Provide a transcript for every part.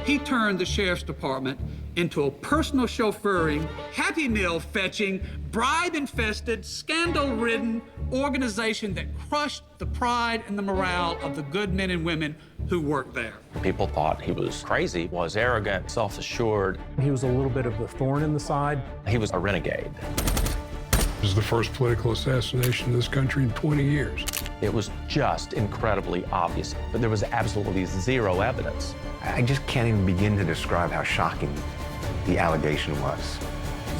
he turned the sheriff's department into a personal chauffeuring, Happy Meal fetching, bribe-infested, scandal-ridden organization that crushed the pride and the morale of the good men and women who worked there. People thought he was crazy, was arrogant, self-assured. He was a little bit of the thorn in the side. He was a renegade. It was the first political assassination in this country in 20 years. It was just incredibly obvious, but there was absolutely zero evidence. I just can't even begin to describe how shocking the allegation was.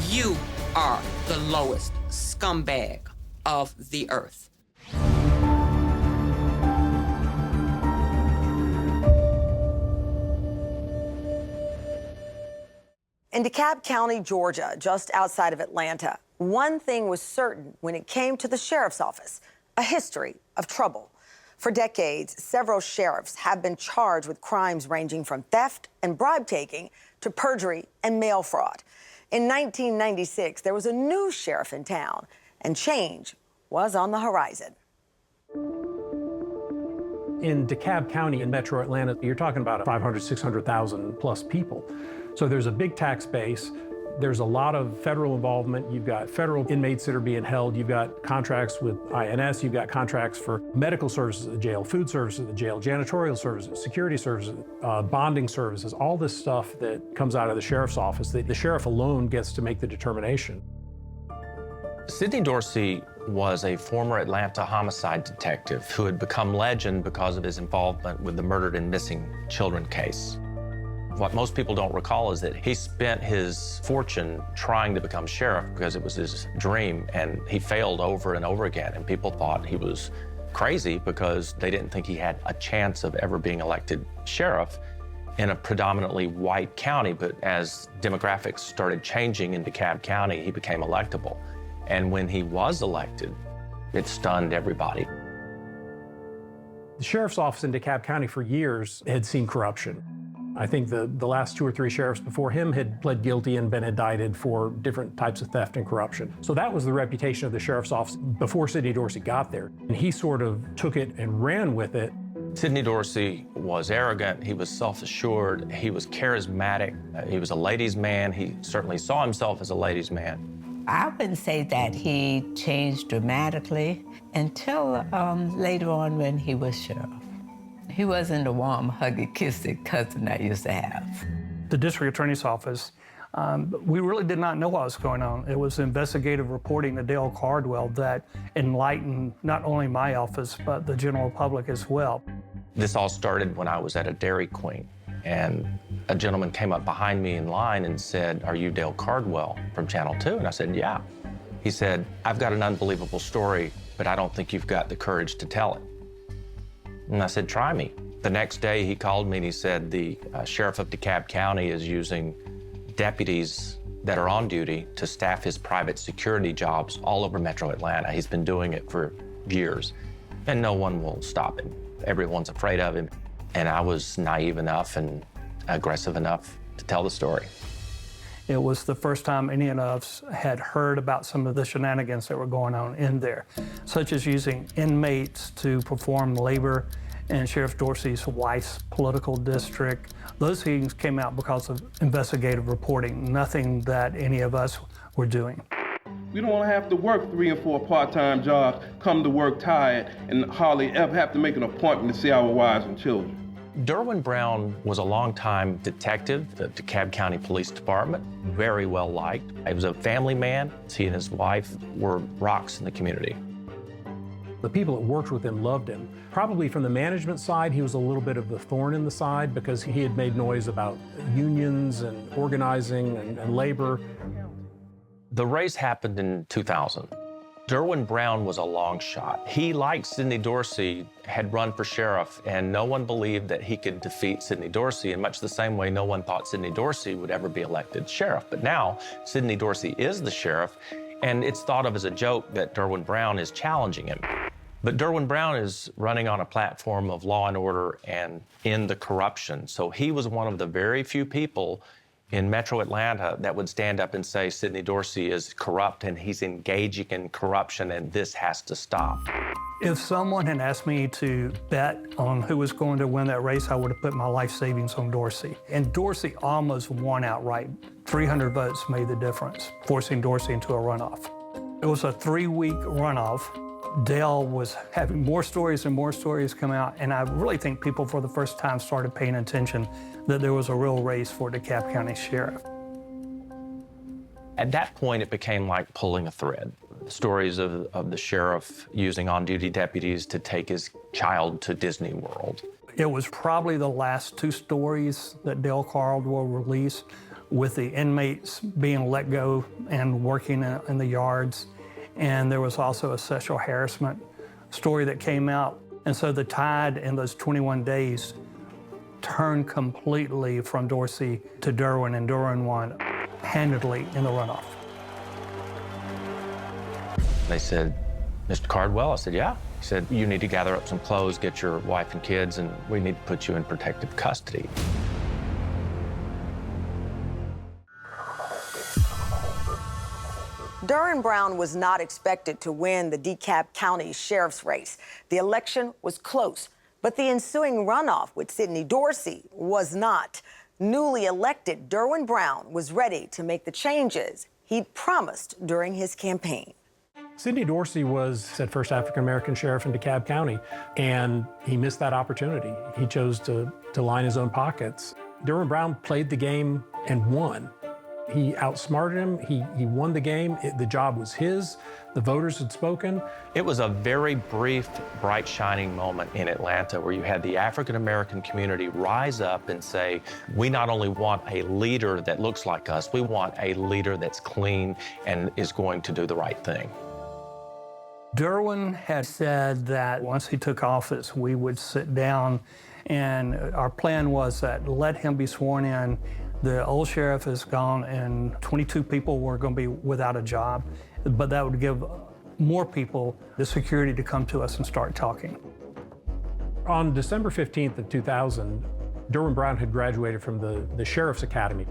You are the lowest scumbag of the earth. In Dekalb County, Georgia, just outside of Atlanta, one thing was certain when it came to the sheriff's office: a history of trouble. For decades, several sheriffs have been charged with crimes ranging from theft and bribe-taking to perjury and mail fraud. In 1996, there was a new sheriff in town, and change was on the horizon. In Dekalb County in metro Atlanta, you're talking about 500, 600,000 plus people. So there's a big tax base. There's a lot of federal involvement. You've got federal inmates that are being held. You've got contracts with INS. You've got contracts for medical services at the jail, food services at the jail, janitorial services, security services, bonding services, all this stuff that comes out of the sheriff's office. The sheriff alone gets to make the determination. Sydney Dorsey was a former Atlanta homicide detective who had become legend because of his involvement with the murdered and missing children case. What most people don't recall is that he spent his fortune trying to become sheriff because it was his dream, and he failed over and over again, and people thought he was crazy because they didn't think he had a chance of ever being elected sheriff in a predominantly white county. But as demographics started changing in Dekalb County, he became electable. And when he was elected, it stunned everybody. The sheriff's office in Dekalb County for years had seen corruption. I think the last 2 or 3 sheriffs before him had pled guilty and been indicted for different types of theft and corruption. So that was the reputation of the sheriff's office before Sydney Dorsey got there. And he sort of took it and ran with it. Sydney Dorsey was arrogant, he was self-assured, he was charismatic, he was a ladies' man, he certainly saw himself as a ladies' man. I wouldn't say that he changed dramatically until later on when he was sheriff. He wasn't the warm, huggy, kissy cousin I used to have. The district attorney's office, we really did not know what was going on. It was investigative reporting to Dale Cardwell that enlightened not only my office, but the general public as well. This all started when I was at a Dairy Queen, and a gentleman came up behind me in line and said, "Are you Dale Cardwell from Channel 2?" And I said, "Yeah." He said, "I've got an unbelievable story, but I don't think you've got the courage to tell it." And I said, "Try me." The next day he called me and he said, the sheriff of Dekalb County is using deputies that are on duty to staff his private security jobs all over metro Atlanta. He's been doing it for years, and no one will stop him. Everyone's afraid of him. And I was naive enough and aggressive enough to tell the story. It was the first time any of us had heard about some of the shenanigans that were going on in there, such as using inmates to perform labor in Sheriff Dorsey's wife's political district. Those things came out because of investigative reporting, nothing that any of us were doing. We don't want to have to work 3 and 4 part-time jobs, come to work tired, and hardly ever have to make an appointment to see our wives and children. Derwin Brown was a longtime detective at the DeKalb County Police Department, very well liked. He was a family man. He and his wife were rocks in the community. The people that worked with him loved him. Probably from the management side, he was a little bit of the thorn in the side because he had made noise about unions and organizing and labor. The race happened in 2000. Derwin Brown was a long shot. He, like Sydney Dorsey, had run for sheriff, and no one believed that he could defeat Sydney Dorsey, in much the same way no one thought Sydney Dorsey would ever be elected sheriff. But now, Sydney Dorsey is the sheriff, and it's thought of as a joke that Derwin Brown is challenging him. But Derwin Brown is running on a platform of law and order and end the corruption. So he was one of the very few people in metro Atlanta that would stand up and say Sydney Dorsey is corrupt and he's engaging in corruption and this has to stop. If someone had asked me to bet on who was going to win that race, I would have put my life savings on Dorsey. And Dorsey almost won outright. 300 votes made the difference, forcing Dorsey into a runoff. It was a 3-week runoff. Dale was having more stories and more stories come out, and I really think people for the first time started paying attention that there was a real race for DeKalb County Sheriff. At that point, it became like pulling a thread. Stories of the sheriff using on-duty deputies to take his child to Disney World. It was probably the last 2 stories that Dale Cardwell released, with the inmates being let go and working in the yards. And there was also a sexual harassment story that came out. And so the tide in those 21 days turned completely from Dorsey to Derwin, and Derwin won handedly in the runoff. They said, Mr. Cardwell? I said, yeah. He said, you need to gather up some clothes, get your wife and kids, and we need to put you in protective custody. Derwin Brown was not expected to win the DeKalb County Sheriff's race. The election was close, but the ensuing runoff with Sydney Dorsey was not. Newly elected Derwin Brown was ready to make the changes he'd promised during his campaign. Sydney Dorsey was the first African-American sheriff in DeKalb County, and he missed that opportunity. He chose to line his own pockets. Derwin Brown played the game and won. He outsmarted him, he won the game, the job was his, the voters had spoken. It was a very brief, bright, shining moment in Atlanta where you had the African-American community rise up and say, we not only want a leader that looks like us, we want a leader that's clean and is going to do the right thing. Derwin had said that once he took office, we would sit down, and our plan was that let him be sworn in. The old sheriff is gone, and 22 people were going to be without a job, but that would give more people the security to come to us and start talking. On December 15th of 2000, Derwin Brown had graduated from the Sheriff's Academy.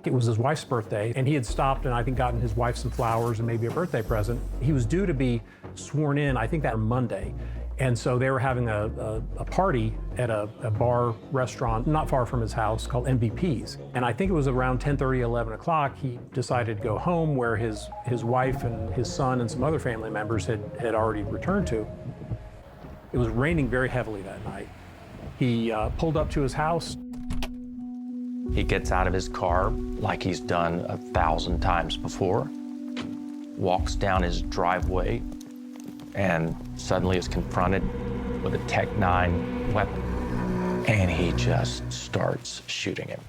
It was his wife's birthday, and he had stopped and I think gotten his wife some flowers and maybe a birthday present. He was due to be sworn in, I think that Monday. And so they were having a party at a bar restaurant not far from his house called MVP's. And I think it was around 10:30, 11 o'clock, he decided to go home where his wife and his son and some other family members had already returned to. It was raining very heavily that night. He pulled up to his house. He gets out of his car like he's done 1,000 times before, walks down his driveway, and suddenly is confronted with a Tech 9 weapon. And he just starts shooting him.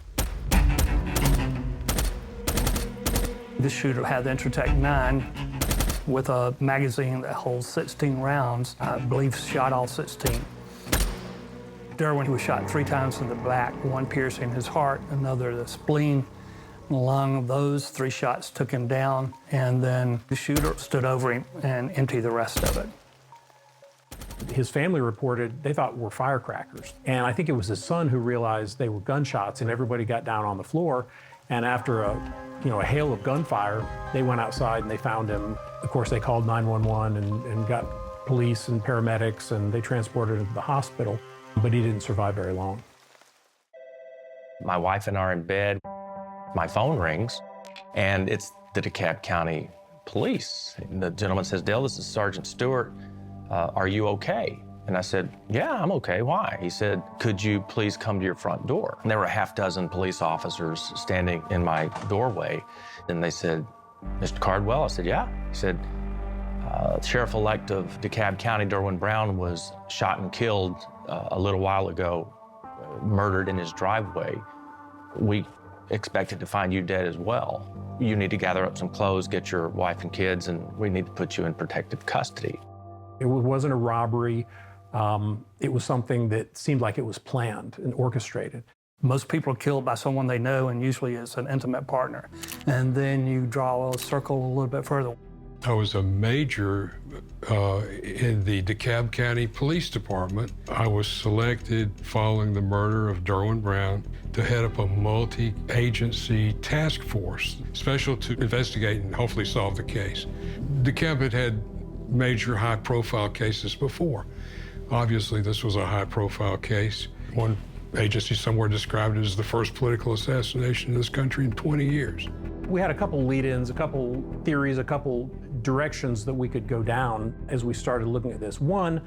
The shooter had the Intratec 9 with a magazine that holds 16 rounds. I believe shot all 16. Derwin was shot 3 times in the back, one piercing his heart, another the spleen, the lung. Those 3 shots took him down, and then the shooter stood over him and emptied the rest of it. His family reported they thought were firecrackers. And I think it was his son who realized they were gunshots, and everybody got down on the floor. And after a hail of gunfire, they went outside and they found him. Of course, they called 911 and got police and paramedics, and they transported him to the hospital, but he didn't survive very long. My wife and I are in bed. My phone rings, and it's the DeKalb County Police. And the gentleman says, Dale, this is Sergeant Stewart. Are you okay? And I said, yeah, I'm okay. Why? He said, could you please come to your front door? And there were a half dozen police officers standing in my doorway. And they said, Mr. Cardwell? I said, yeah. He said, Sheriff-elect of DeKalb County, Derwin Brown, was shot and killed a little while ago, murdered in his driveway. We expected to find you dead as well. You need to gather up some clothes, get your wife and kids, and we need to put you in protective custody. It wasn't a robbery. It was something that seemed like it was planned and orchestrated. Most people are killed by someone they know, and usually it's an intimate partner. And then you draw a circle a little bit further. I was a major in the DeKalb County Police Department. I was selected following the murder of Derwin Brown to head up a multi-agency task force, special to investigate and hopefully solve the case. DeKalb had major high-profile cases before. Obviously, this was a high-profile case. One agency somewhere described it as the first political assassination in this country in 20 years. We had a couple lead-ins, a couple theories, a couple directions that we could go down as we started looking at this. One,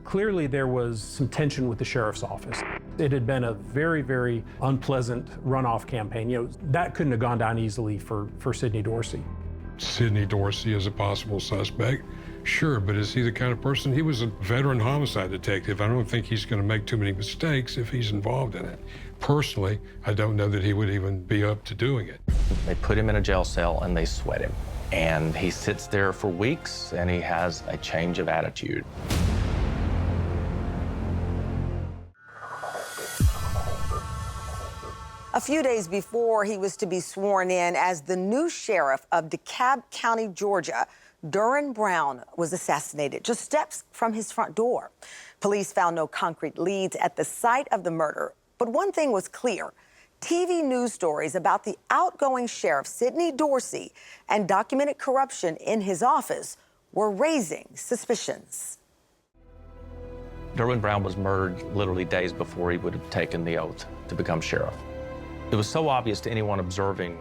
clearly there was some tension with the sheriff's office. It had been a very, very unpleasant runoff campaign. You know, that couldn't have gone down easily for Sydney Dorsey. Sydney Dorsey is a possible suspect. Sure, but is he the kind of person? He was a veteran homicide detective. I don't think he's going to make too many mistakes if he's involved in it. Personally, I don't know that he would even be up to doing it. They put him in a jail cell and they sweat him. And he sits there for weeks and he has a change of attitude. A few days before he was to be sworn in as the new sheriff of Dekalb County, Georgia, Derwin Brown was assassinated just steps from his front door. Police found no concrete leads at the site of the murder, but one thing was clear. TV news stories about the outgoing sheriff, Sydney Dorsey, and documented corruption in his office were raising suspicions. Derwin Brown was murdered literally days before he would have taken the oath to become sheriff. It was so obvious to anyone observing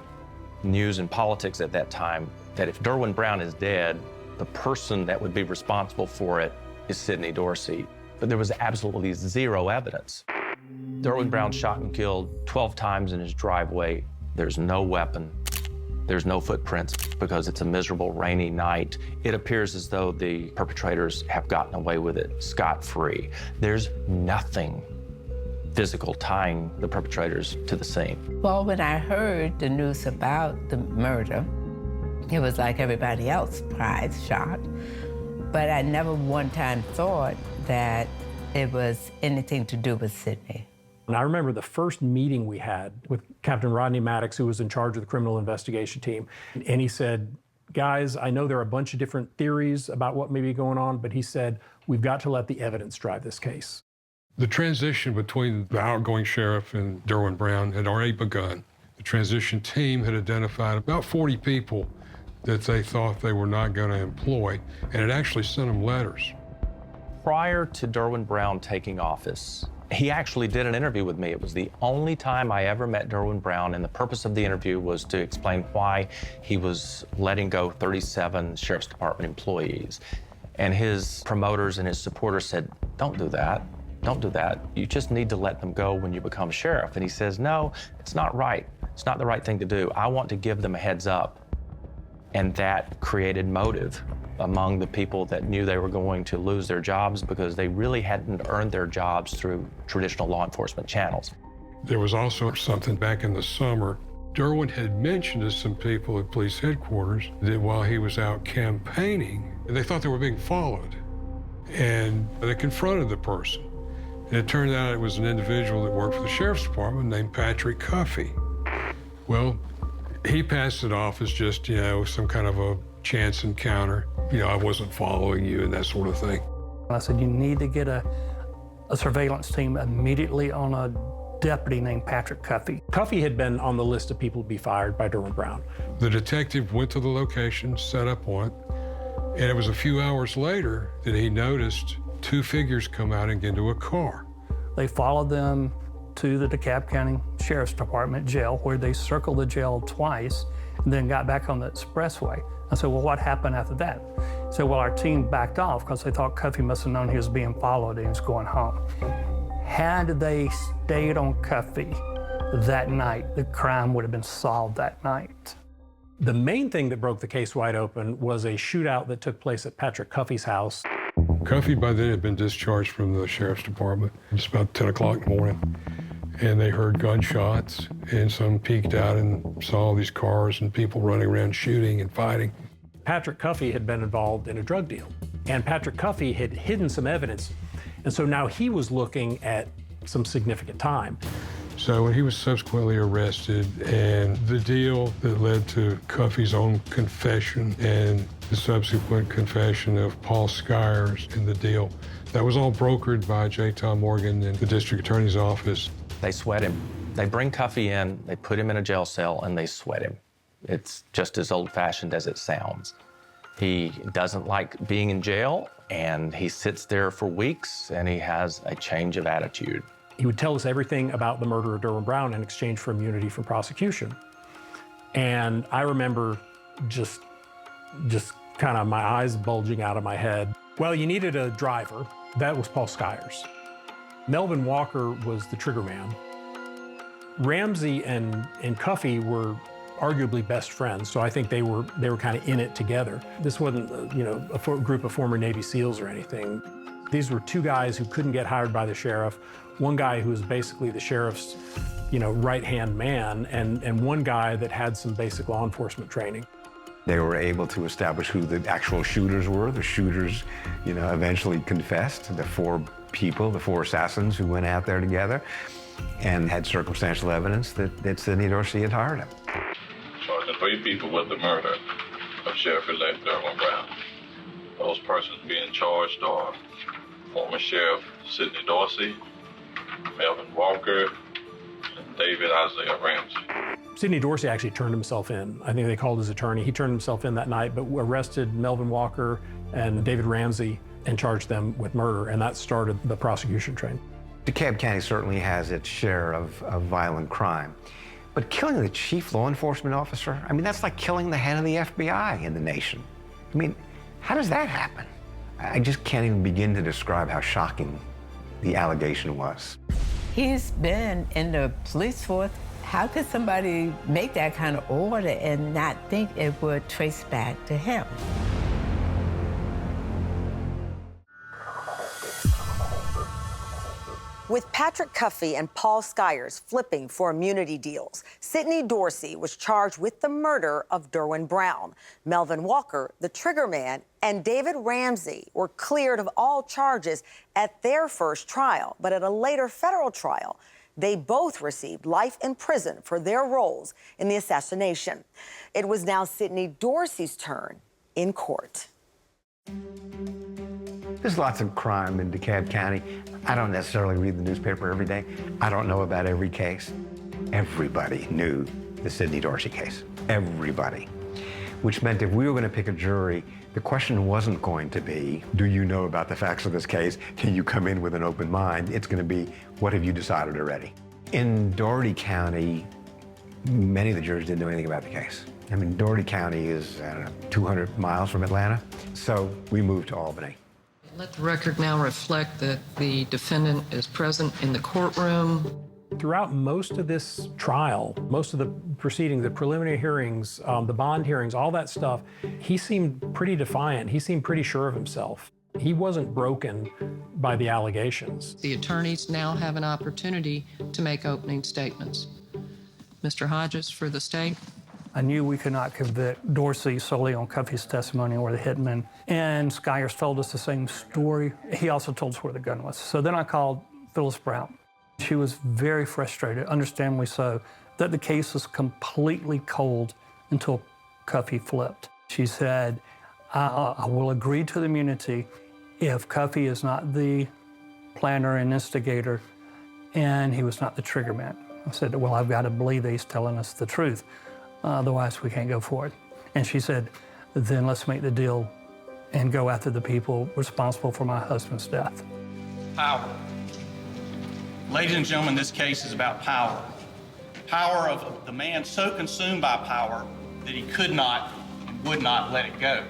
news and politics at that time that if Derwin Brown is dead, the person that would be responsible for it is Sydney Dorsey. But there was absolutely zero evidence. Derwin Brown shot and killed 12 times in his driveway. There's no weapon. There's no footprints because it's a miserable, rainy night. It appears as though the perpetrators have gotten away with it scot-free. There's nothing physical tying the perpetrators to the scene. Well, when I heard the news about the murder, it was like everybody else, surprised, shocked. But I never one time thought that it was anything to do with Sydney. And I remember the first meeting we had with Captain Rodney Maddox, who was in charge of the criminal investigation team. And he said, guys, I know there are a bunch of different theories about what may be going on, but he said, we've got to let the evidence drive this case. The transition between the outgoing sheriff and Derwin Brown had already begun. The transition team had identified about 40 people that they thought they were not going to employ, and had actually sent them letters. Prior to Derwin Brown taking office, he actually did an interview with me. It was the only time I ever met Derwin Brown, and the purpose of the interview was to explain why he was letting go 37 Sheriff's Department employees. And his promoters and his supporters said, don't do that. Don't do that. You just need to let them go when you become sheriff. And he says, no, it's not right. It's not the right thing to do. I want to give them a heads up. And that created motive among the people that knew they were going to lose their jobs because they really hadn't earned their jobs through traditional law enforcement channels. There was also something back in the summer. Derwin had mentioned to some people at police headquarters that while he was out campaigning, they thought they were being followed. And they confronted the person. And it turned out it was an individual that worked for the sheriff's department named Patrick Cuffey. Well, he passed it off as just, you know, some kind of a chance encounter. You know, I wasn't following you and that sort of thing. I said, you need to get a surveillance team immediately on a deputy named Patrick Cuffey. Cuffey had been on the list of people to be fired by Derwin Brown. The detective went to the location, set up one, and it was a few hours later that he noticed two figures come out and get into a car. They followed them to the Dekalb County Sheriff's Department jail, where they circled the jail twice and then got back on the expressway. I said, well, what happened after that? He said, well, our team backed off because they thought Cuffey must have known he was being followed and he was going home. Had they stayed on Cuffey that night, the crime would have been solved that night. The main thing that broke the case wide open was a shootout that took place at Patrick Cuffey's house. Cuffey by then had been discharged from the sheriff's department. It's about 10 o'clock in the morning. And they heard gunshots, and some peeked out and saw all these cars and people running around shooting and fighting. Patrick Cuffey had been involved in a drug deal, and Patrick Cuffey had hidden some evidence. And so now he was looking at some significant time. So when he was subsequently arrested, and the deal that led to Cuffey's own confession and the subsequent confession of Paul Skyers in the deal, that was all brokered by J. Tom Morgan in the district attorney's office. They sweat him. They bring Cuffey in, they put him in a jail cell, and they sweat him. It's just as old-fashioned as it sounds. He doesn't like being in jail, and he sits there for weeks, and he has a change of attitude. He would tell us everything about the murder of Derwin Brown in exchange for immunity from prosecution. And I remember just kind of my eyes bulging out of my head. Well, you needed a driver. That was Paul Skyers. Melvin Walker was the trigger man. Ramsey and Cuffey were arguably best friends, so I think they were kind of in it together. This wasn't, a group of former Navy SEALs or anything. These were two guys who couldn't get hired by the sheriff. One guy who was basically the sheriff's, right-hand man, and one guy that had some basic law enforcement training. They were able to establish who the actual shooters were. The shooters, eventually confessed. The four assassins who went out there together, and had circumstantial evidence that Sydney Dorsey had hired him. Charging 3 people with the murder of Sheriff-elect Derwin Brown. Those persons being charged are former Sheriff Sydney Dorsey, Melvin Walker, and David Isaiah Ramsey. Sydney Dorsey actually turned himself in. I think they called his attorney. He turned himself in that night, but arrested Melvin Walker and David Ramsey and charged them with murder, and that started the prosecution train. DeKalb County certainly has its share of violent crime. But killing the chief law enforcement officer, that's like killing the head of the FBI in the nation. How does that happen? I just can't even begin to describe how shocking the allegation was. He's been in the police force. How could somebody make that kind of order and not think it would trace back to him? With Patrick Cuffey and Paul Skyers flipping for immunity deals, Sydney Dorsey was charged with the murder of Derwin Brown. Melvin Walker, the trigger man, and David Ramsey were cleared of all charges at their first trial, but at a later federal trial, they both received life in prison for their roles in the assassination. It was now Sydney Dorsey's turn in court. There's lots of crime in DeKalb County. I don't necessarily read the newspaper every day. I don't know about every case. Everybody knew the Sydney Dorsey case. Everybody. Which meant if we were going to pick a jury, the question wasn't going to be, do you know about the facts of this case? Can you come in with an open mind? It's going to be, what have you decided already? In Doherty County, many of the jurors didn't know anything about the case. Doherty County is, 200 miles from Atlanta. So we moved to Albany. Let the record now reflect that the defendant is present in the courtroom. Throughout most of this trial, most of the proceedings, the preliminary hearings, the bond hearings, all that stuff, he seemed pretty defiant. He seemed pretty sure of himself. He wasn't broken by the allegations. The attorneys now have an opportunity to make opening statements. Mr. Hodges for the state. I knew we could not convict Dorsey solely on Cuffey's testimony or the hitman. And Skyers told us the same story. He also told us where the gun was. So then I called Phyllis Brown. She was very frustrated, understandably so, that the case was completely cold until Cuffey flipped. She said, I will agree to the immunity if Cuffey is not the planner and instigator and he was not the trigger man. I said, well, I've got to believe that he's telling us the truth. Otherwise, we can't go forward. And she said, then let's make the deal and go after the people responsible for my husband's death. Power. Ladies and gentlemen, this case is about power. Power of the man so consumed by power that he could not and would not let it go.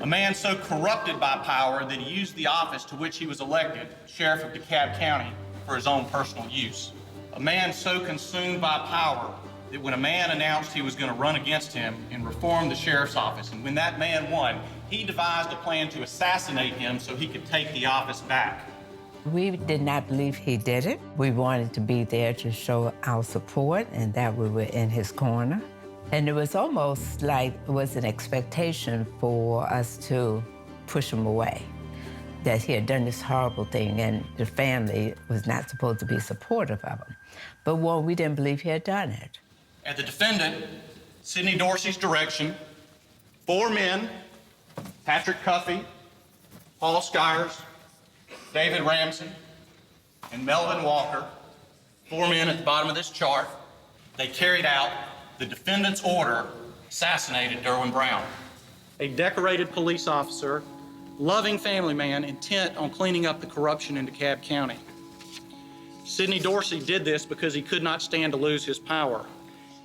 A man so corrupted by power that he used the office to which he was elected, Sheriff of DeKalb County, for his own personal use. A man so consumed by power that when a man announced he was going to run against him and reform the sheriff's office, and when that man won, he devised a plan to assassinate him so he could take the office back. We did not believe he did it. We wanted to be there to show our support and that we were in his corner. And it was almost like it was an expectation for us to push him away, that he had done this horrible thing and the family was not supposed to be supportive of him. But one, we didn't believe he had done it. At the defendant, Sydney Dorsey's direction, 4 men, Patrick Cuffey, Paul Skyers, David Ramsey, and Melvin Walker, 4 men at the bottom of this chart, they carried out the defendant's order, assassinated Derwin Brown. a decorated police officer, loving family man, intent on cleaning up the corruption in DeKalb County. Sydney Dorsey did this because he could not stand to lose his power.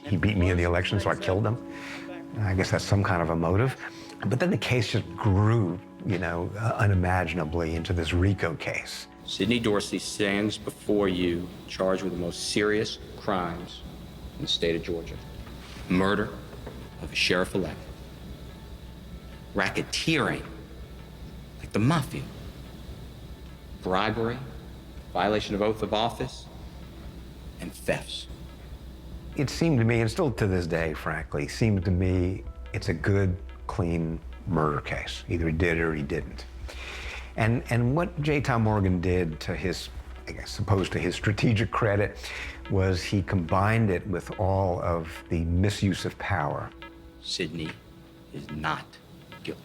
He beat me in the election, so I killed him. I guess that's some kind of a motive. But then the case just grew, unimaginably into this RICO case. Sydney Dorsey stands before you charged with the most serious crimes in the state of Georgia. Murder of a sheriff-elect. Racketeering, like the mafia. Bribery, violation of oath of office, and thefts. It seemed to me, and still to this day, frankly, seemed to me it's a good, clean murder case. Either he did or he didn't. And what J. Tom Morgan did to his, I guess, opposed to his strategic credit, was he combined it with all of the misuse of power. Sydney is not guilty.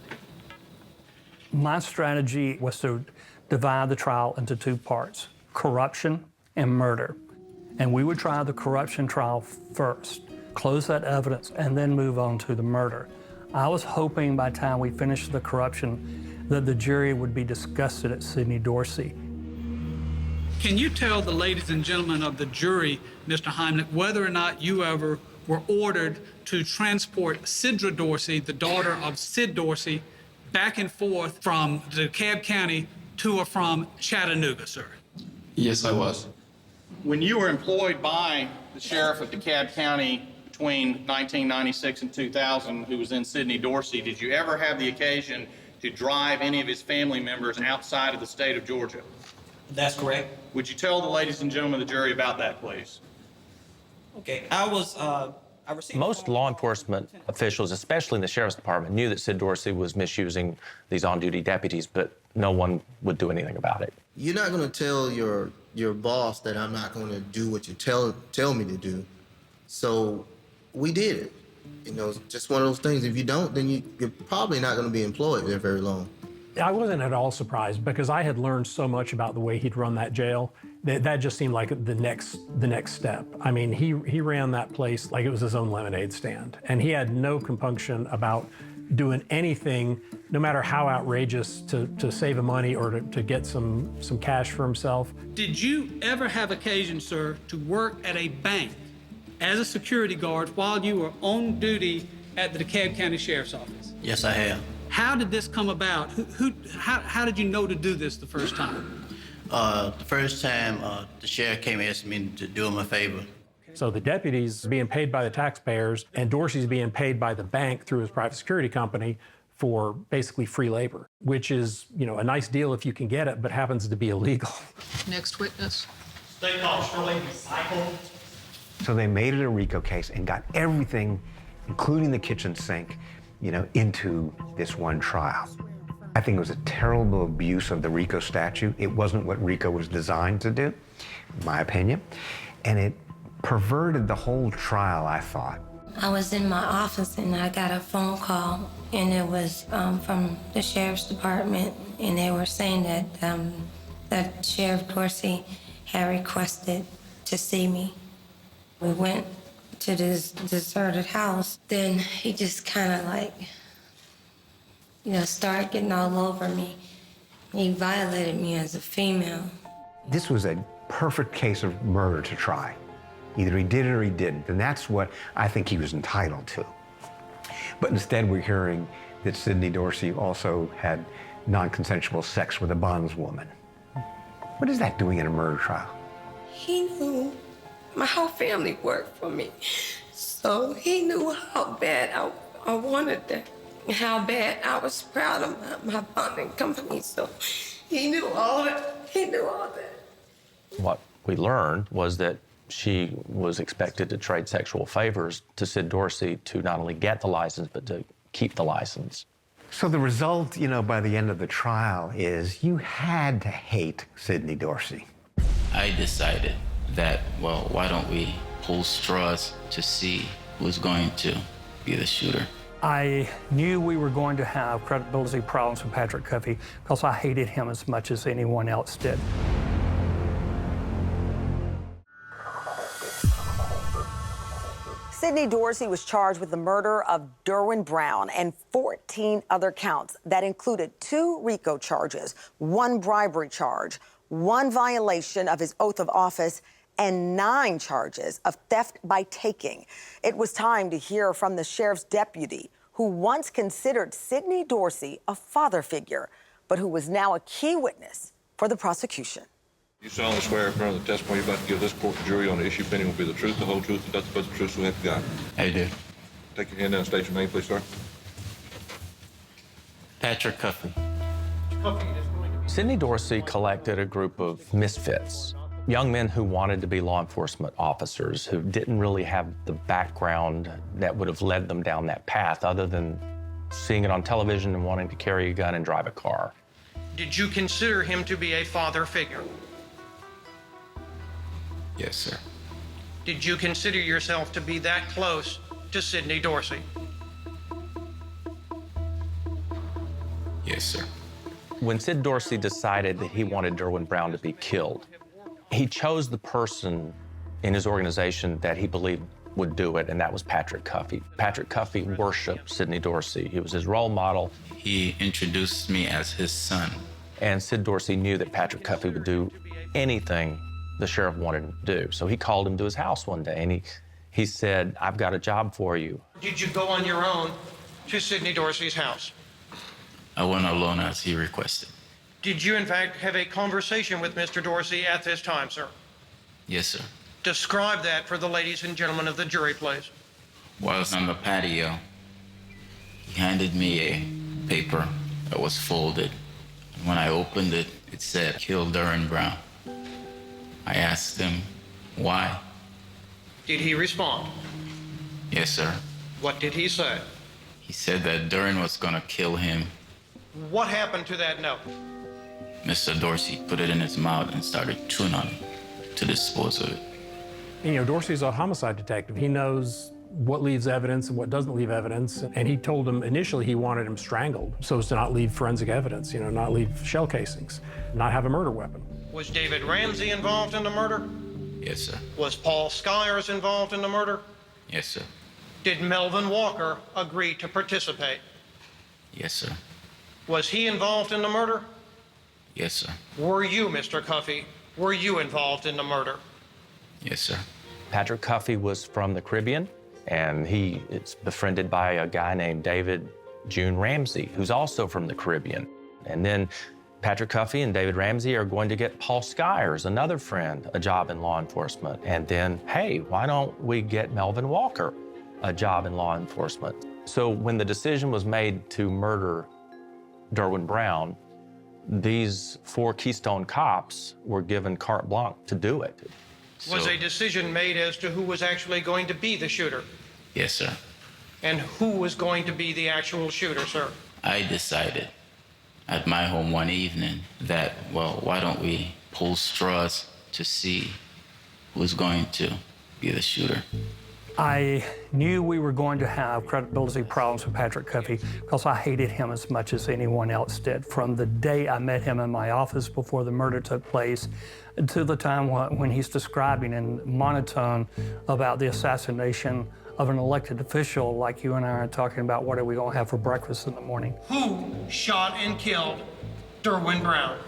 My strategy was to divide the trial into two parts, corruption and murder. And we would try the corruption trial first, close that evidence, and then move on to the murder. I was hoping by the time we finished the corruption that the jury would be disgusted at Sydney Dorsey. Can you tell the ladies and gentlemen of the jury, Mr. Heimlich, whether or not you ever were ordered to transport Sidra Dorsey, the daughter of Sid Dorsey, back and forth from DeKalb County to or from Chattanooga, sir? Yes, I was. When you were employed by the sheriff of DeKalb County between 1996 and 2000, who was then Sydney Dorsey, did you ever have the occasion to drive any of his family members outside of the state of Georgia? That's correct. Would you tell the ladies and gentlemen of the jury about that, please? Okay, I received... Most law enforcement officials, especially in the sheriff's department, knew that Sid Dorsey was misusing these on-duty deputies, but no one would do anything about it. You're not going to tell your boss that I'm not going to do what you tell me to do. So we did it. It's just one of those things. If you don't, then you're probably not going to be employed there very long. I wasn't at all surprised because I had learned so much about the way he'd run that jail that just seemed like the next step. I mean, he ran that place like it was his own lemonade stand, and he had no compunction about doing anything, no matter how outrageous, to save money or to get some cash for himself. Did you ever have occasion, sir, to work at a bank as a security guard while you were on duty at the DeKalb County Sheriff's Office? Yes, I have. How did this come about? How did you know to do this the first time? The first time, the sheriff came and asked me to do him a favor. So the deputy's being paid by the taxpayers, and Dorsey's being paid by the bank through his private security company for basically free labor, which is, a nice deal if you can get it, but happens to be illegal. Next witness. State called Sterling Recycle. So they made it a RICO case and got everything, including the kitchen sink, into this one trial. I think it was a terrible abuse of the RICO statute. It wasn't what RICO was designed to do, in my opinion. And it perverted the whole trial, I thought. I was in my office and I got a phone call, and it was from the sheriff's department, and they were saying that Sheriff Dorsey had requested to see me. We went to this deserted house. Then he just kind of started getting all over me. He violated me as a female. This was a perfect case of murder to try. Either he did it or he didn't, and that's what I think he was entitled to. But instead, we're hearing that Sydney Dorsey also had non-consensual sex with a bondswoman. What is that doing in a murder trial? He knew my whole family worked for me, so he knew how bad I wanted that, how bad I was proud of my bonding company, so he knew all that. He knew all that. What we learned was that she was expected to trade sexual favors to Sid Dorsey to not only get the license, but to keep the license. So the result, by the end of the trial is you had to hate Sydney Dorsey. I decided that, well, why don't we pull straws to see who's going to be the shooter? I knew we were going to have credibility problems with Patrick Cuffey because I hated him as much as anyone else did. Sydney Dorsey was charged with the murder of Derwin Brown and 14 other counts that included 2 RICO charges, 1 bribery charge, 1 violation of his oath of office, and 9 charges of theft by taking. It was time to hear from the sheriff's deputy who once considered Sydney Dorsey a father figure, but who was now a key witness for the prosecution. You solemnly swear affirm the testimony you're about to give this court and jury on the issue pending will be the truth, the whole truth, and nothing but the truth, so help you God. I do. Take your hand down and state your name, please, sir. Patrick Cuffey. Sydney Dorsey collected a group of misfits, young men who wanted to be law enforcement officers, who didn't really have the background that would have led them down that path other than seeing it on television and wanting to carry a gun and drive a car. Did you consider him to be a father figure? Yes, sir. Did you consider yourself to be that close to Sydney Dorsey? Yes, sir. When Sid Dorsey decided that he wanted Derwin Brown to be killed, he chose the person in his organization that he believed would do it, and that was Patrick Cuffey. Patrick Cuffey worshiped Sydney Dorsey. He was his role model. He introduced me as his son. And Sid Dorsey knew that Patrick Cuffey would do anything the sheriff wanted him to do. So he called him to his house one day, and he said, "I've got a job for you." Did you go on your own to Sydney Dorsey's house? I went alone as he requested. Did you, in fact, have a conversation with Mr. Dorsey at this time, sir? Yes, sir. Describe that for the ladies and gentlemen of the jury, please. Whilst on the patio, he handed me a paper that was folded. When I opened it, it said, "Kill Derwin Brown." I asked him, why? Did he respond? Yes, sir. What did he say? He said that Derwin was gonna kill him. What happened to that note? Mr. Dorsey put it in his mouth and started chewing on it to dispose of it. You know, Dorsey's a homicide detective. He knows what leaves evidence and what doesn't leave evidence. And he told him initially he wanted him strangled so as to not leave forensic evidence, you know, not leave shell casings, not have a murder weapon. Was David Ramsey involved in the murder? Yes, sir. Was Paul Skyers involved in the murder? Yes, sir. Did Melvin Walker agree to participate? Yes, sir. Was he involved in the murder? Yes, sir. Were you, Mr. Cuffey, were you involved in the murder? Yes, sir. Patrick Cuffey was from the Caribbean, and he is befriended by a guy named David June Ramsey, who's also from the Caribbean. And then Patrick Cuffey and David Ramsey are going to get Paul Skyers, another friend, a job in law enforcement. And then, hey, why don't we get Melvin Walker a job in law enforcement? So when the decision was made to murder Derwin Brown, these 4 Keystone cops were given carte blanche to do it. Was a decision made as to who was actually going to be the shooter? Yes, sir. And who was going to be the actual shooter, sir? I decided at my home one evening that, well, why don't we pull straws to see who's going to be the shooter? I knew we were going to have credibility problems with Patrick Cuffey because I hated him as much as anyone else did. From the day I met him in my office before the murder took place to the time when he's describing in monotone about the assassination of an elected official like you and I are talking about what are we going to have for breakfast in the morning. Who shot and killed Derwin Brown?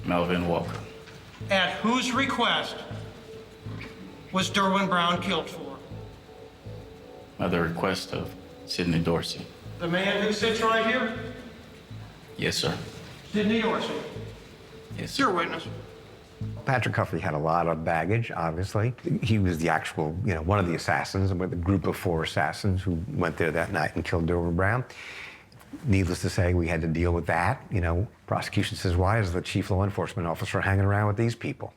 Melvin Walker. At whose request was Derwin Brown killed for? At the request of Sydney Dorsey. The man who sits right here? Yes, sir. Sydney Dorsey. Yes, sir. Your witness. Patrick Cuffey had a lot of baggage, obviously. He was the actual, one of the assassins, with a group of 4 assassins who went there that night and killed Derwin Brown. Needless to say, we had to deal with that. Prosecution says, why is the chief law enforcement officer hanging around with these people?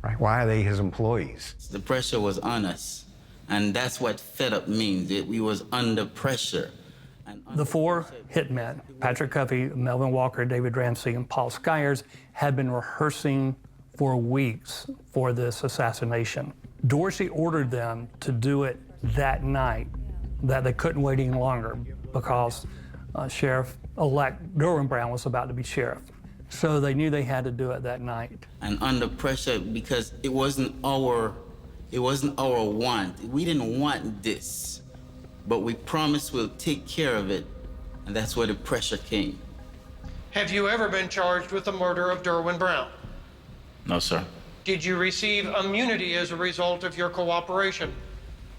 Right? Why are they his employees? The pressure was on us, and that's what fed up means. We was under pressure. The 4 hitmen, Patrick Cuffey, Melvin Walker, David Ramsey, and Paul Skyers, had been rehearsing for weeks for this assassination. Dorsey ordered them to do it that night, that they couldn't wait any longer because Sheriff-elect Derwin Brown was about to be sheriff. So they knew they had to do it that night. And under pressure because it wasn't our It wasn't our want. We didn't want this, but we promised we'll take care of it, and that's where the pressure came. Have you ever been charged with the murder of Derwin Brown? No, sir. Did you receive immunity as a result of your cooperation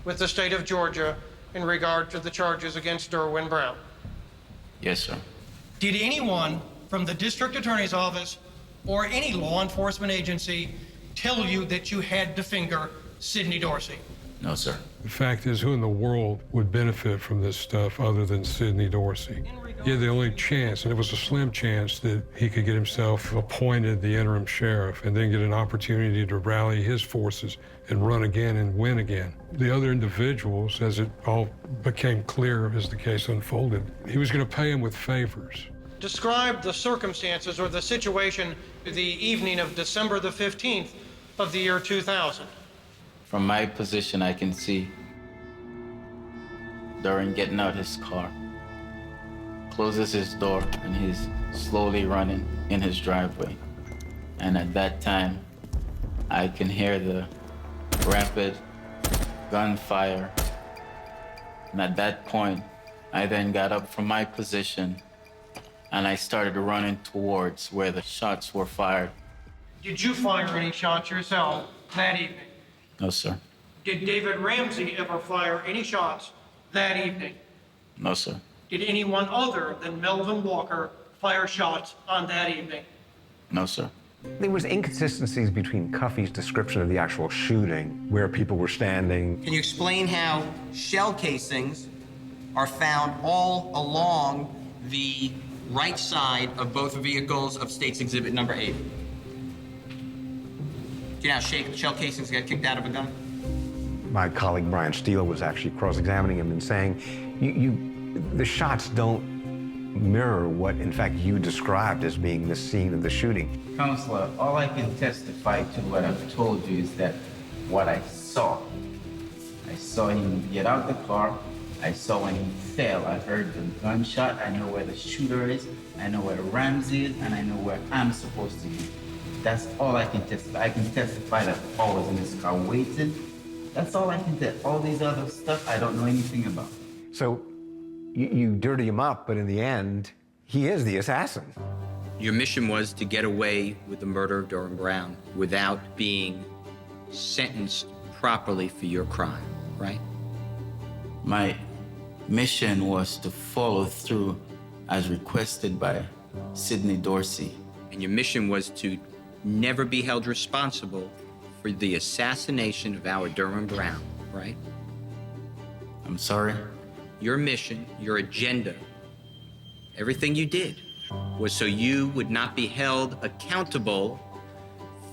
with the state of Georgia in regard to the charges against Derwin Brown? Yes, sir. Did anyone from the district attorney's office or any law enforcement agency tell you that you had to finger Sydney Dorsey? No, sir. The fact is, who in the world would benefit from this stuff other than Sydney Dorsey? He had the only chance, and it was a slim chance, that he could get himself appointed the interim sheriff and then get an opportunity to rally his forces and run again and win again. The other individuals, as it all became clear as the case unfolded, he was going to pay him with favors. Describe the circumstances or the situation the evening of December the 15th of the year 2000. From my position, I can see Derwin getting out his car, closes his door, and he's slowly running in his driveway. And at that time, I can hear the rapid gunfire. And at that point, I then got up from my position and I started running towards where the shots were fired. Did you fire any shots yourself that evening? No, sir. Did David Ramsey ever fire any shots that evening? No, sir. Did anyone other than Melvin Walker fire shots on that evening? No, sir. There was inconsistencies between Cuffey's description of the actual shooting, where people were standing. Can you explain how shell casings are found all along the right side of both vehicles of State's Exhibit number 8? Do you know how shell casings get kicked out of a gun? My colleague Brian Steele was actually cross-examining him and saying, the shots don't mirror what, in fact, you described as being the scene of the shooting. Counselor, all I can testify to what I've told you is that what I saw him get out the car. I saw when he fell. I heard the gunshot. I know where the shooter is. I know where Ramsey is, and I know where I'm supposed to be. That's all I can testify. I can testify that Paul was in his car waiting. That's all I can tell. All these other stuff, I don't know anything about. So you dirty him up, but in the end, he is the assassin. Your mission was to get away with the murder of Derwin Brown without being sentenced properly for your crime, right? My mission was to follow through as requested by Sydney Dorsey. And your mission was to never be held responsible for the assassination of our Derwin Brown, right? I'm sorry? Your mission, your agenda, everything you did was so you would not be held accountable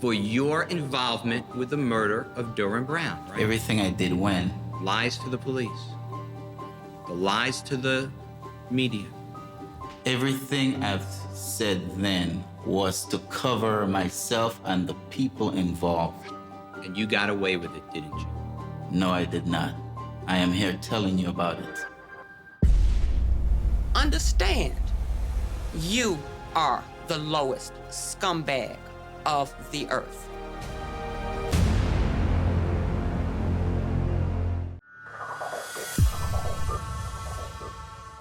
for your involvement with the murder of Derwin Brown, right? Everything I did when? Lies to the police. The lies to the media. Everything I've said then was to cover myself and the people involved. And you got away with it, didn't you? No, I did not. I am here telling you about it. Understand, you are the lowest scumbag of the earth.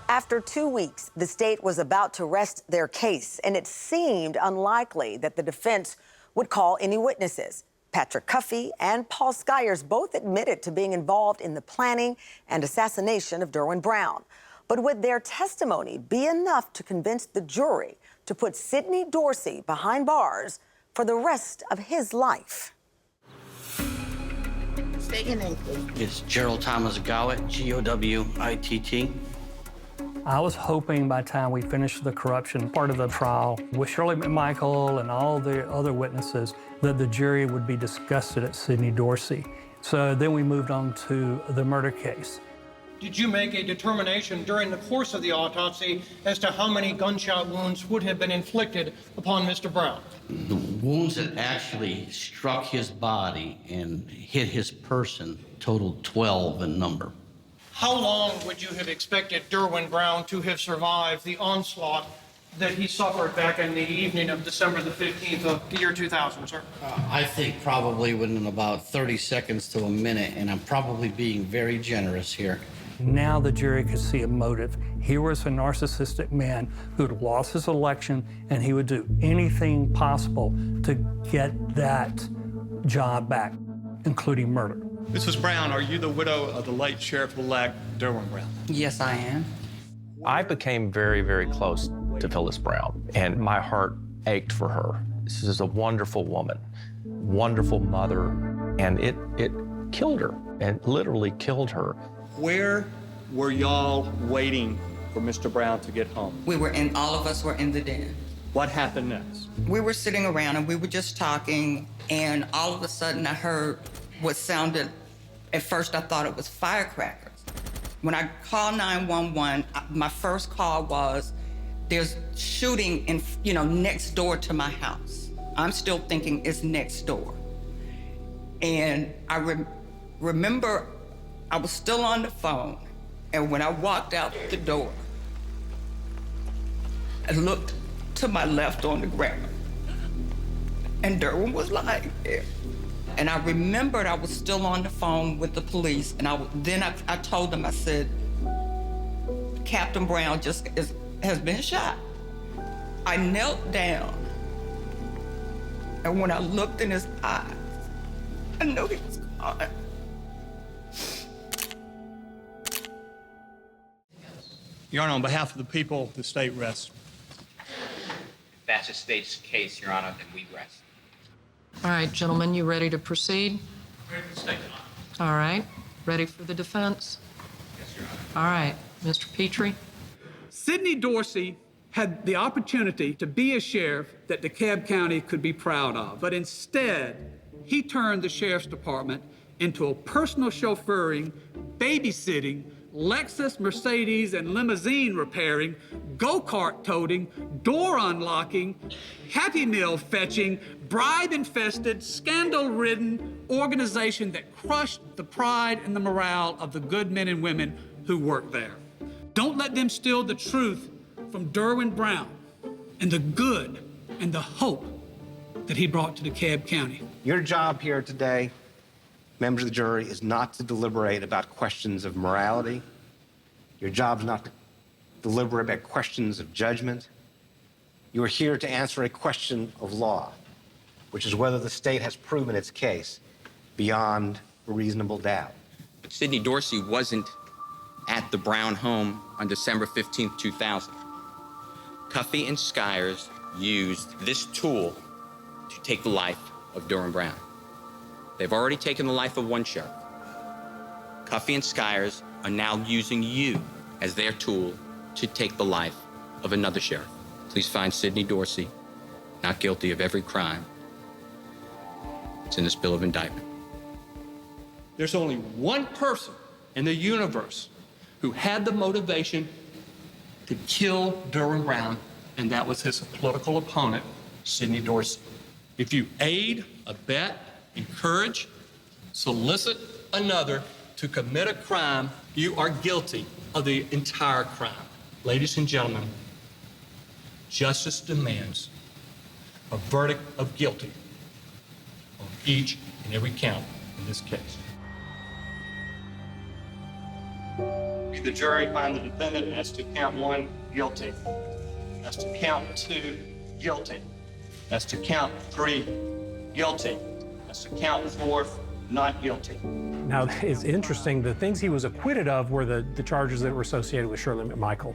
After 2 weeks, the state was about to rest their case, and it seemed unlikely that the defense would call any witnesses. Patrick Cuffey and Paul Skyers both admitted to being involved in the planning and assassination of Derwin Brown. But would their testimony be enough to convince the jury to put Sydney Dorsey behind bars for the rest of his life? State your name, please. It's Gerald Thomas Gowitt, G-O-W-I-T-T. I was hoping by the time we finished the corruption part of the trial with Shirley McMichael and all the other witnesses that the jury would be disgusted at Sydney Dorsey. So then we moved on to the murder case. Did you make a determination during the course of the autopsy as to how many gunshot wounds would have been inflicted upon Mr. Brown? The wounds that actually struck his body and hit his person totaled 12 in number. How long would you have expected Derwin Brown to have survived the onslaught that he suffered back in the evening of December the 15th of the year 2000, sir? I think probably within about 30 seconds to a minute, and I'm probably being very generous here. Now the jury could see a motive. Here was a narcissistic man who'd lost his election, and he would do anything possible to get that job back, including murder. Mrs. Brown, are you the widow of the late Sheriff-elect Derwin Brown? Yes, I am. I became very, very close to Phyllis Brown, and my heart ached for her. This is a wonderful woman, wonderful mother, and it killed her, and literally killed her. Where were y'all waiting for Mr. Brown to get home? All of us were in the den. What happened next? We were sitting around and we were just talking, and all of a sudden I heard what sounded, at first I thought it was firecrackers. When I called 911, my first call was, there's shooting next door to my house. I'm still thinking it's next door. And I remember I was still on the phone, and when I walked out the door, I looked to my left on the ground, and Derwin was lying there. And I remembered I was still on the phone with the police, and I told them, I said, Captain Brown has been shot. I knelt down, and when I looked in his eyes, I knew he was gone. Your Honor, on behalf of the people, the state rests. If that's the state's case, Your Honor, then we rest. All right, gentlemen, you ready to proceed? Ready for the state, Your All Honor. right. Ready for the defense? Yes, Your Honor. All right. Mr. Petrie? Sydney Dorsey had the opportunity to be a sheriff that Dekalb County could be proud of, but instead, he turned the sheriff's department into a personal chauffeuring, babysitting, Lexus, Mercedes, and limousine repairing, go-kart toting, door unlocking, Happy Meal fetching, bribe-infested, scandal-ridden organization that crushed the pride and the morale of the good men and women who work there. Don't let them steal the truth from Derwin Brown and the good and the hope that he brought to Dekalb County. Your job here today, members of the jury, is not to deliberate about questions of morality. Your job is not to deliberate about questions of judgment. You are here to answer a question of law, which is whether the state has proven its case beyond a reasonable doubt. But Sydney Dorsey wasn't at the Brown home on December 15th, 2000. Cuffey and Skyers used this tool to take the life of Derwin Brown. They've already taken the life of one sheriff. Cuffey and Skyers are now using you as their tool to take the life of another sheriff. Please find Sydney Dorsey not guilty of every crime. It's in this bill of indictment. There's only one person in the universe who had the motivation to kill Derwin Brown, and that was his political opponent, Sydney Dorsey. If you aid, abet, encourage, solicit another to commit a crime, you are guilty of the entire crime. Ladies and gentlemen, justice demands a verdict of guilty on each and every count in this case. The jury find the defendant as to count 1 guilty, as to count 2 guilty, as to count 3 guilty, as to count 4 not guilty. Now, it's interesting, the things he was acquitted of were the charges that were associated with Shirley McMichael.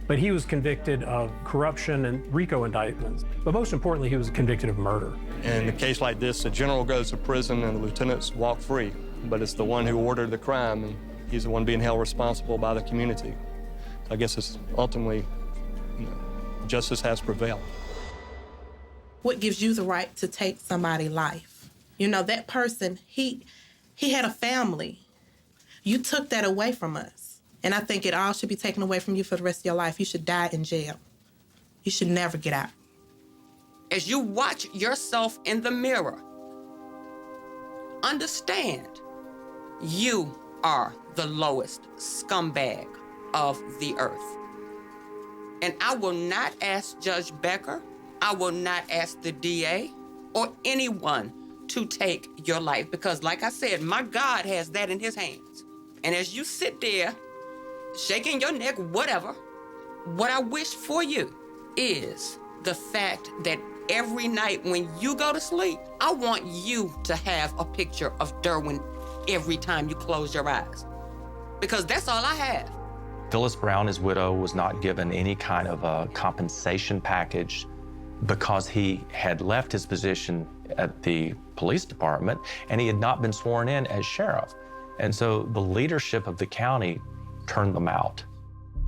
But he was convicted of corruption and RICO indictments. But most importantly, he was convicted of murder. In a case like this, the general goes to prison and the lieutenants walk free. But it's the one who ordered the crime, and he's the one being held responsible by the community. I guess it's ultimately, justice has prevailed. What gives you the right to take somebody's life? You know, that person, he had a family. You took that away from us. And I think it all should be taken away from you for the rest of your life. You should die in jail. You should never get out. As you watch yourself in the mirror, understand you are the lowest scumbag of the earth. And I will not ask Judge Becker, I will not ask the DA or anyone to take your life because, like I said, my God has that in his hands. And as you sit there, shaking your neck, whatever, what I wish for you is the fact that every night when you go to sleep, I want you to have a picture of Derwin every time you close your eyes, because that's all I have. Phyllis Brown, his widow, was not given any kind of a compensation package because he had left his position at the police department and he had not been sworn in as sheriff. And so the leadership of the county turned them out.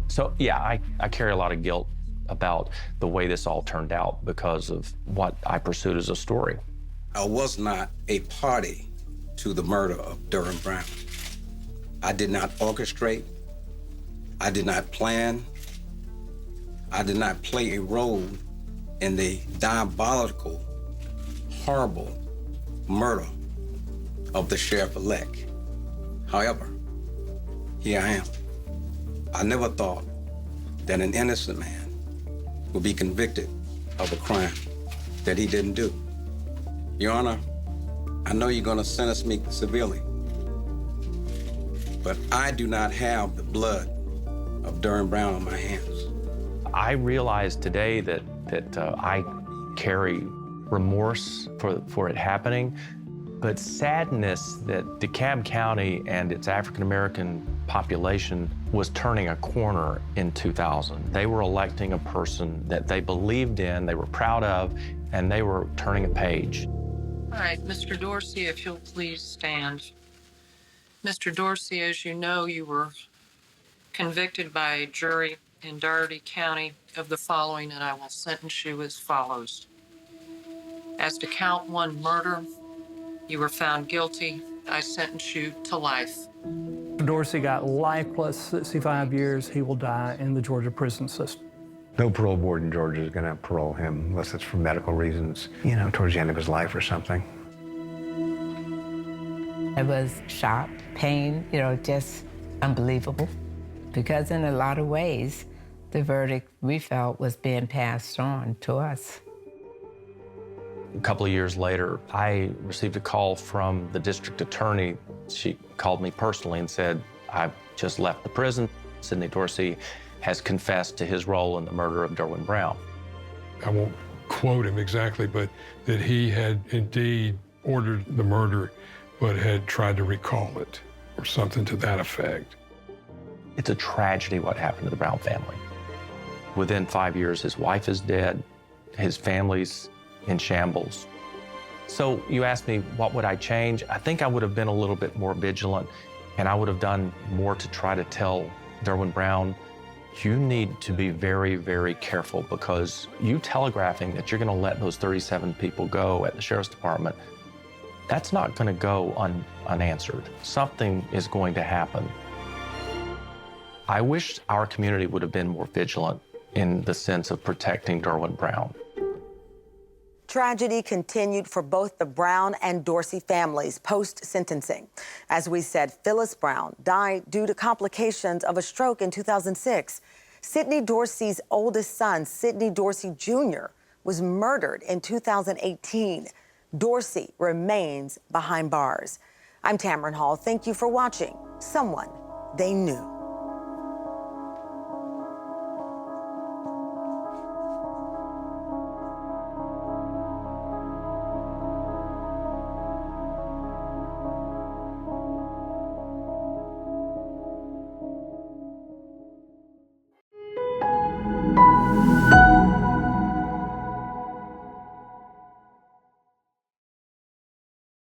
So yeah, I carry a lot of guilt about the way this all turned out because of what I pursued as a story. I was not a party to the murder of Derwin Brown. I did not orchestrate. I did not plan. I did not play a role in the diabolical, horrible murder of the sheriff-elect. However, here I am. I never thought that an innocent man would be convicted of a crime that he didn't do. Your Honor, I know you're gonna sentence me severely, but I do not have the blood of Derwin Brown on my hands. I realize today that I carry remorse for it happening, but sadness that DeKalb County and its African-American population was turning a corner in 2000. They were electing a person that they believed in, they were proud of, and they were turning a page. All right, Mr. Dorsey, if you'll please stand. Mr. Dorsey, as you know, you were convicted by a jury in Dougherty County of the following, and I will sentence you as follows. As to count 1 murder, you were found guilty. I sentence you to life. Dorsey got life plus 65 years. He will die in the Georgia prison system. No parole board in Georgia is going to parole him unless it's for medical reasons, you know, towards the end of his life or something. It was shock, pain, you know, just unbelievable. Because in a lot of ways, the verdict we felt was being passed on to us. A couple of years later, I received a call from the district attorney. She called me personally and said, I've just left the prison. Sydney Dorsey has confessed to his role in the murder of Derwin Brown. I won't quote him exactly, but that he had indeed ordered the murder, but had tried to recall it, or something to that effect. It's a tragedy what happened to the Brown family. Within 5 years, his wife is dead, his family's in shambles. So you asked me, what would I change? I think I would have been a little bit more vigilant, and I would have done more to try to tell Derwin Brown, you need to be very, very careful, because you telegraphing that you're gonna let those 37 people go at the Sheriff's Department, that's not gonna go unanswered. Something is going to happen. I wish our community would have been more vigilant in the sense of protecting Derwin Brown. Tragedy continued for both the Brown and Dorsey families post-sentencing. As we said, Phyllis Brown died due to complications of a stroke in 2006. Sydney Dorsey's oldest son, Sydney Dorsey Jr., was murdered in 2018. Dorsey remains behind bars. I'm Tamron Hall. Thank you for watching Someone They Knew.